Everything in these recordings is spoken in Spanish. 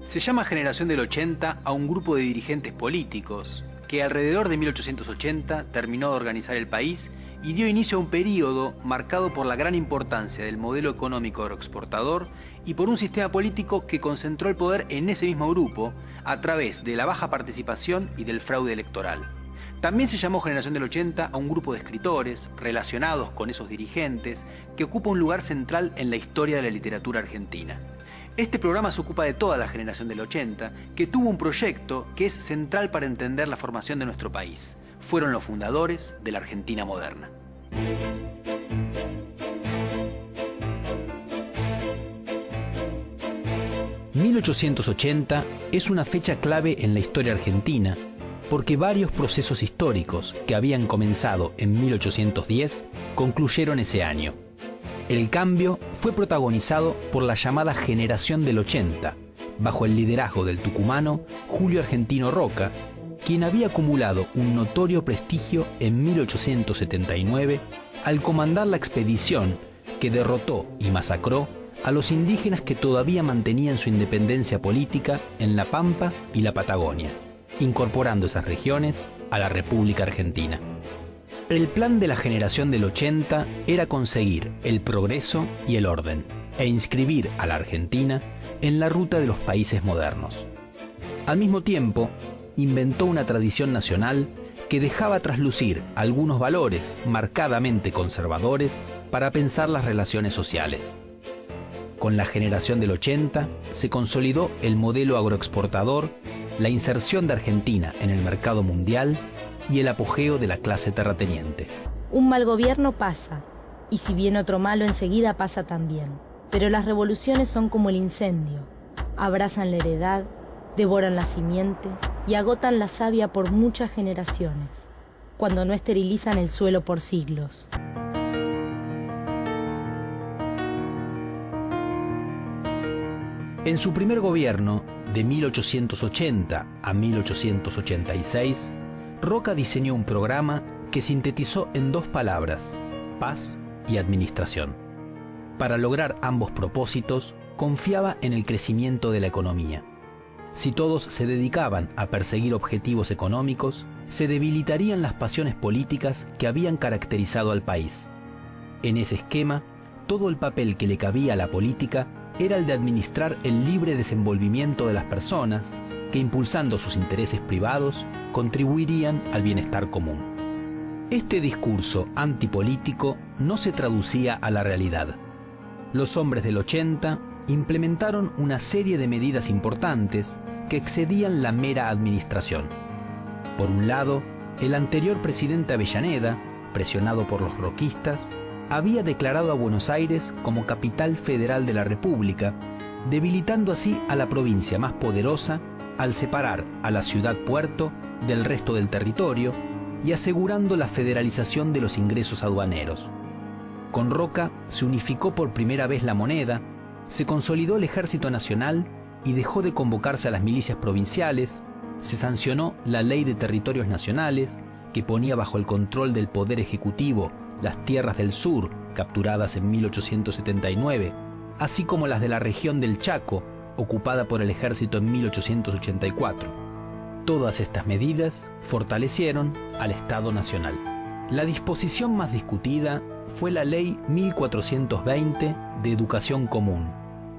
Se llama Generación del 80 a un grupo de dirigentes políticos que alrededor de 1880 terminó de organizar el país y dio inicio a un período marcado por la gran importancia del modelo económico agroexportador y por un sistema político que concentró el poder en ese mismo grupo a través de la baja participación y del fraude electoral. También se llamó Generación del 80 a un grupo de escritores relacionados con esos dirigentes que ocupa un lugar central en la historia de la literatura argentina. Este programa se ocupa de toda la generación del 80, que tuvo un proyecto que es central para entender la formación de nuestro país. Fueron los fundadores de la Argentina moderna. ...1880 es una fecha clave en la historia argentina porque varios procesos históricos que habían comenzado en 1810 concluyeron ese año. El cambio fue protagonizado por la llamada Generación del 80, bajo el liderazgo del tucumano Julio Argentino Roca, quien había acumulado un notorio prestigio en 1879 al comandar la expedición que derrotó y masacró a los indígenas que todavía mantenían su independencia política en La Pampa y la Patagonia, incorporando esas regiones a la República Argentina. El plan de la Generación del 80 era conseguir el progreso y el orden e inscribir a la Argentina en la ruta de los países modernos. Al mismo tiempo, inventó una tradición nacional que dejaba traslucir algunos valores marcadamente conservadores para pensar las relaciones sociales. Con la Generación del 80 se consolidó el modelo agroexportador, la inserción de Argentina en el mercado mundial y el apogeo de la clase terrateniente. Un mal gobierno pasa, y si viene otro malo enseguida pasa también. Pero las revoluciones son como el incendio. Abrazan la heredad, devoran la simiente y agotan la savia por muchas generaciones, cuando no esterilizan el suelo por siglos. En su primer gobierno, de 1880 a 1886, Roca diseñó un programa que sintetizó en dos palabras: paz y administración. Para lograr ambos propósitos, confiaba en el crecimiento de la economía. Si todos se dedicaban a perseguir objetivos económicos, se debilitarían las pasiones políticas que habían caracterizado al país. En ese esquema, todo el papel que le cabía a la política era el de administrar el libre desenvolvimiento de las personas, que impulsando sus intereses privados, contribuirían al bienestar común. Este discurso antipolítico no se traducía a la realidad. Los hombres del 80 implementaron una serie de medidas importantes que excedían la mera administración. Por un lado, el anterior presidente Avellaneda, presionado por los roquistas, había declarado a Buenos Aires como capital federal de la República, debilitando así a la provincia más poderosa al separar a la ciudad-puerto del resto del territorio y asegurando la federalización de los ingresos aduaneros. Con Roca se unificó por primera vez la moneda, se consolidó el Ejército Nacional y dejó de convocarse a las milicias provinciales, se sancionó la Ley de Territorios Nacionales, que ponía bajo el control del Poder Ejecutivo las tierras del sur, capturadas en 1879, así como las de la región del Chaco, ocupada por el ejército en 1884. Todas estas medidas fortalecieron al Estado Nacional. La disposición más discutida fue la Ley 1420 de Educación Común,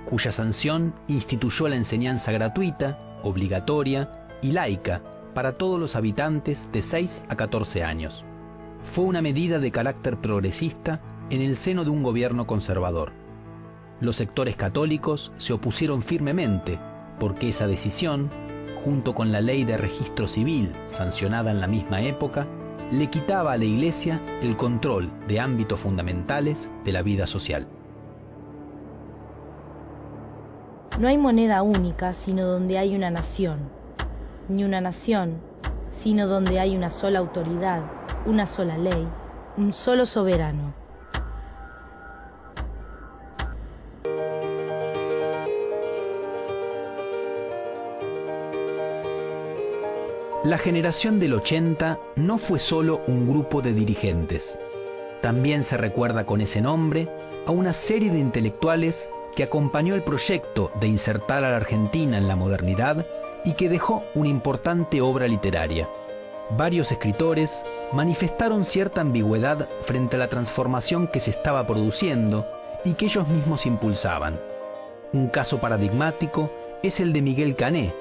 cuya sanción instituyó la enseñanza gratuita, obligatoria y laica para todos los habitantes de 6 a 14 años. Fue una medida de carácter progresista en el seno de un gobierno conservador. Los sectores católicos se opusieron firmemente porque esa decisión, junto con la ley de registro civil sancionada en la misma época, le quitaba a la Iglesia el control de ámbitos fundamentales de la vida social. No hay moneda única sino donde hay una nación, ni una nación sino donde hay una sola autoridad, una sola ley, un solo soberano. La Generación del 80 no fue solo un grupo de dirigentes. También se recuerda con ese nombre a una serie de intelectuales que acompañó el proyecto de insertar a la Argentina en la modernidad y que dejó una importante obra literaria. Varios escritores manifestaron cierta ambigüedad frente a la transformación que se estaba produciendo y que ellos mismos impulsaban. Un caso paradigmático es el de Miguel Cané,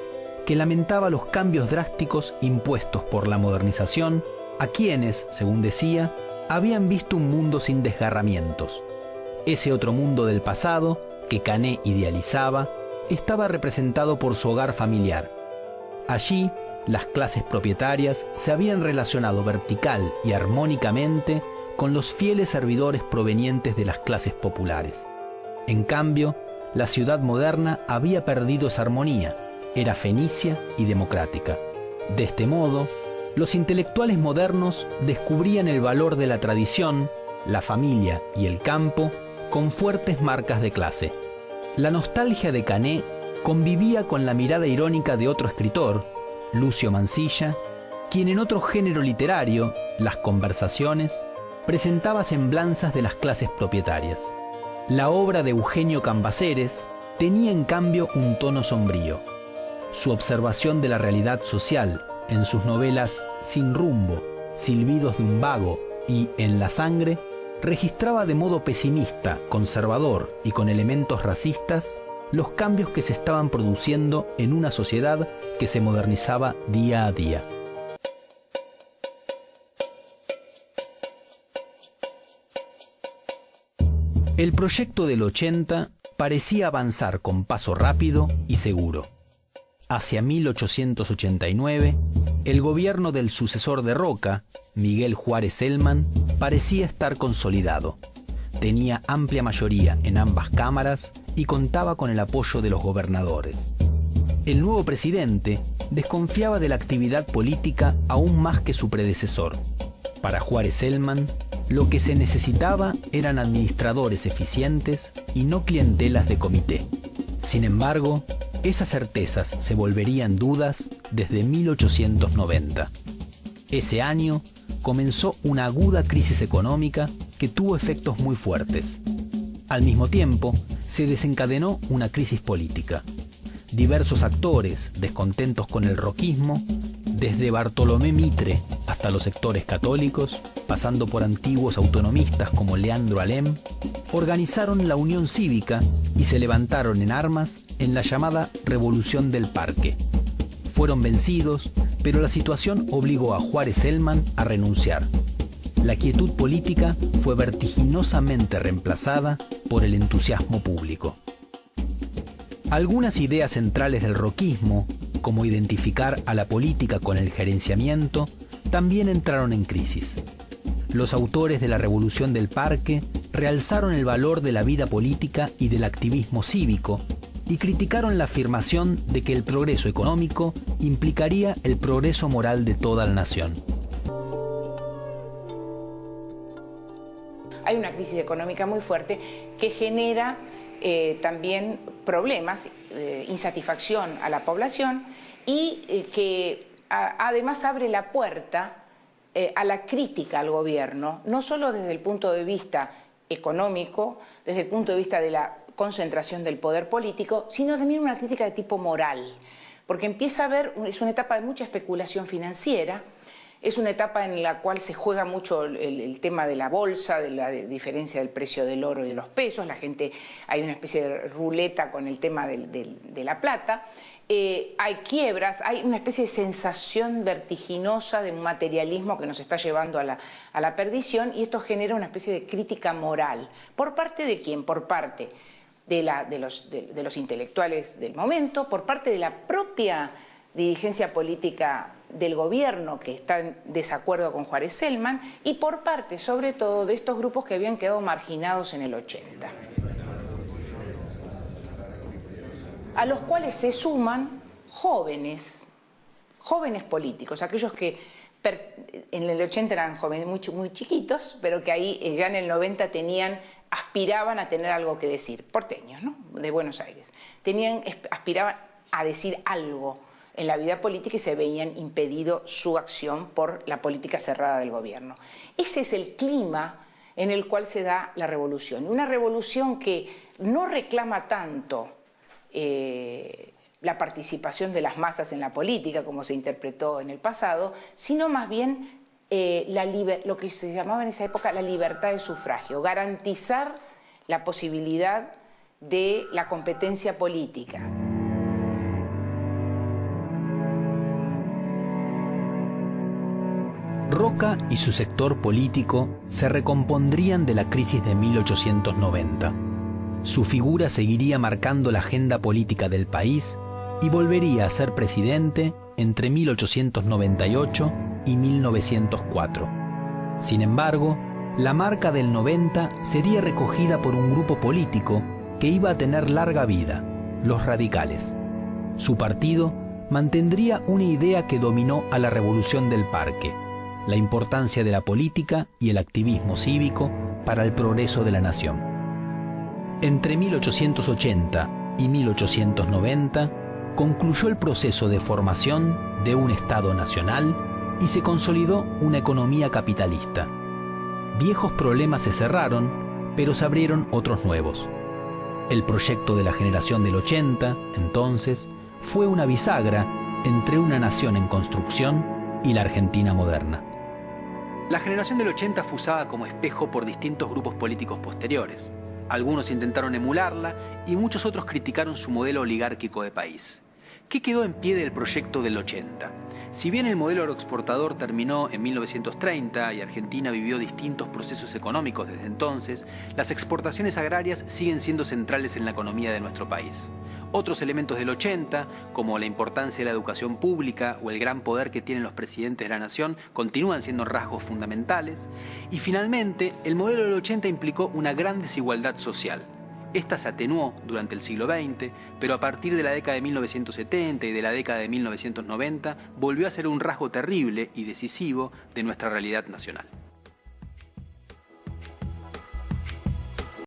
que lamentaba los cambios drásticos impuestos por la modernización a quienes, según decía, habían visto un mundo sin desgarramientos. Ese otro mundo del pasado, que Cané idealizaba, estaba representado por su hogar familiar. Allí, las clases propietarias se habían relacionado vertical y armónicamente con los fieles servidores provenientes de las clases populares. En cambio, la ciudad moderna había perdido esa armonía, era fenicia y democrática. De este modo, los intelectuales modernos descubrían el valor de la tradición, la familia y el campo con fuertes marcas de clase. La nostalgia de Cané convivía con la mirada irónica de otro escritor, Lucio Mansilla, quien en otro género literario, Las Conversaciones, presentaba semblanzas de las clases propietarias. La obra de Eugenio Cambaceres tenía en cambio un tono sombrío. Su observación de la realidad social en sus novelas Sin rumbo, Silbidos de un vago y En la sangre registraba de modo pesimista, conservador y con elementos racistas los cambios que se estaban produciendo en una sociedad que se modernizaba día a día. El proyecto del 80 parecía avanzar con paso rápido y seguro. Hacia 1889, el gobierno del sucesor de Roca, Miguel Juárez Celman, parecía estar consolidado. Tenía amplia mayoría en ambas cámaras y contaba con el apoyo de los gobernadores. El nuevo presidente desconfiaba de la actividad política aún más que su predecesor. Para Juárez Celman, lo que se necesitaba eran administradores eficientes y no clientelas de comité. Sin embargo, esas certezas se volverían dudas desde 1890. Ese año comenzó una aguda crisis económica que tuvo efectos muy fuertes. Al mismo tiempo, se desencadenó una crisis política. Diversos actores, descontentos con el roquismo, desde Bartolomé Mitre hasta los sectores católicos, pasando por antiguos autonomistas como Leandro Alem, organizaron la Unión Cívica y se levantaron en armas en la llamada Revolución del Parque. Fueron vencidos, pero la situación obligó a Juárez Celman a renunciar. La quietud política fue vertiginosamente reemplazada por el entusiasmo público. Algunas ideas centrales del roquismo, como identificar a la política con el gerenciamiento, también entraron en crisis. Los autores de la Revolución del Parque realzaron el valor de la vida política y del activismo cívico y criticaron la afirmación de que el progreso económico implicaría el progreso moral de toda la nación. Hay una crisis económica muy fuerte que genera también problemas, insatisfacción a la población y que además abre la puerta a la crítica al gobierno, no solo desde el punto de vista económico, desde el punto de vista de la concentración del poder político, sino también una crítica de tipo moral, porque empieza a haber, es una etapa de mucha especulación financiera, es una etapa en la cual se juega mucho el tema de la bolsa, de la diferencia del precio del oro y de los pesos, la gente, hay una especie de ruleta con el tema de la plata, hay quiebras, hay una especie de sensación vertiginosa de un materialismo que nos está llevando a la perdición, y esto genera una especie de crítica moral. ¿Por parte de quién? Por parte de los intelectuales del momento, por parte de la propia dirigencia política del gobierno que está en desacuerdo con Juárez Celman, y por parte sobre todo de estos grupos que habían quedado marginados en el 80, a los cuales se suman jóvenes políticos, aquellos que en el 80 eran jóvenes muy chiquitos, pero que ahí ya en el 90 aspiraban a tener algo que decir, porteños, ¿no?, de Buenos Aires, aspiraban a decir algo en la vida política y se veían impedido su acción por la política cerrada del gobierno. Ese es el clima en el cual se da la revolución. Una revolución que no reclama tanto la participación de las masas en la política, como se interpretó en el pasado, sino más bien lo que se llamaba en esa época la libertad de sufragio, garantizar la posibilidad de la competencia política. Roca y su sector político se recompondrían de la crisis de 1890. Su figura seguiría marcando la agenda política del país y volvería a ser presidente entre 1898 y 1904. Sin embargo, la marca del 90 sería recogida por un grupo político que iba a tener larga vida, los radicales. Su partido mantendría una idea que dominó a la Revolución del Parque: la importancia de la política y el activismo cívico para el progreso de la nación. Entre 1880 y 1890 concluyó el proceso de formación de un Estado nacional y se consolidó una economía capitalista. Viejos problemas se cerraron, pero se abrieron otros nuevos. El proyecto de la generación del 80, entonces, fue una bisagra entre una nación en construcción y la Argentina moderna. La generación del 80 fue usada como espejo por distintos grupos políticos posteriores. Algunos intentaron emularla y muchos otros criticaron su modelo oligárquico de país. ¿Qué quedó en pie del proyecto del 80? Si bien el modelo agroexportador terminó en 1930 y Argentina vivió distintos procesos económicos desde entonces, las exportaciones agrarias siguen siendo centrales en la economía de nuestro país. Otros elementos del 80, como la importancia de la educación pública o el gran poder que tienen los presidentes de la nación, continúan siendo rasgos fundamentales. Y finalmente, el modelo del 80 implicó una gran desigualdad social. Esta se atenuó durante el siglo XX, pero a partir de la década de 1970 y de la década de 1990 volvió a ser un rasgo terrible y decisivo de nuestra realidad nacional.